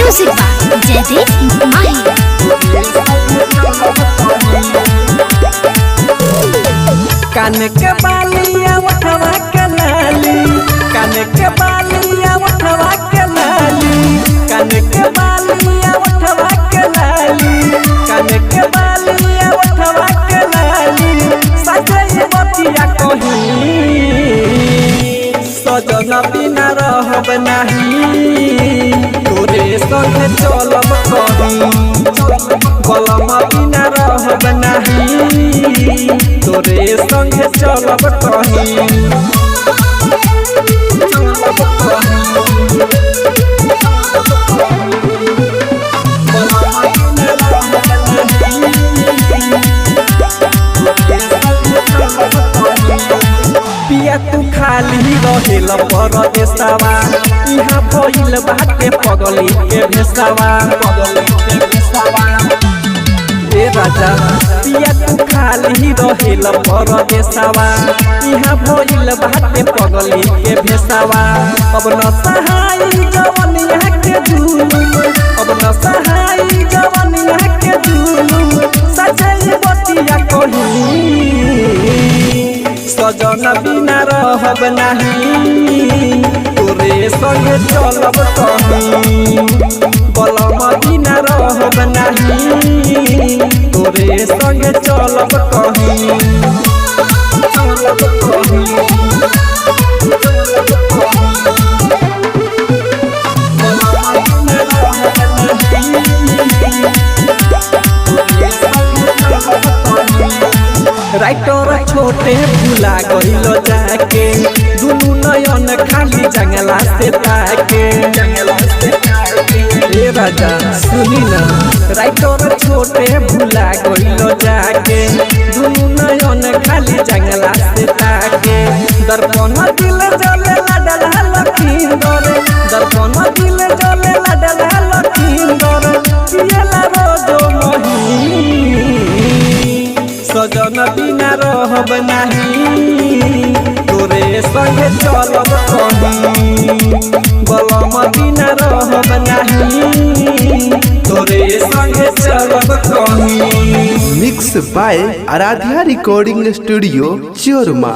Music by Jaydeep माही। कान के बालिया उठवा के लाली, कान के बालिया उठवा के लाली, कान के बालिया उठवा के लाली, कान के बालिया उठवा के लाली। सजई बतिया कहीं सजन बिना रहब नहीं, तोरे संगे चलब कहीं बलम बिना रहब नहीं, तोरे संगे चलब कहीं। पिया तू खाली रहेल परदेसवा, इहाँ भइल बाटे पगली के भेसवा। ए राजा पिया तू खाली रहेल परदेसवा, इहाँ भइल बाटे पगली के भेसवा। अब न सहाय जवनिया के जुलुम, अब न सहाय जवनिया के जुलुम। सजई बतिया कहीं सजन बिना रहब नहीं, तोरे संगे चलब कहीं बलम बिना रहब नहीं, तोरे संगे चलब कहीं। राइटर छोटे भूला गइल जाके, दुनु नयन खाली जंगला से ताके। ए राजा सुनी ना, राइटर छोटे भूला गइल जाके, दुनु नयन खाली जंगला से ताके। दर्पण दिल जले लाडला लखींदर, दर्पण दिल जले लाडला लखींदर। पियला रोजो मही सजन बिना रहब नहीं, तोरे संगे चलब कहीं बलम बिना रहब नहीं, तोरे संगे चलब कहीं। Mix by Aradhya recording studio चोरमा।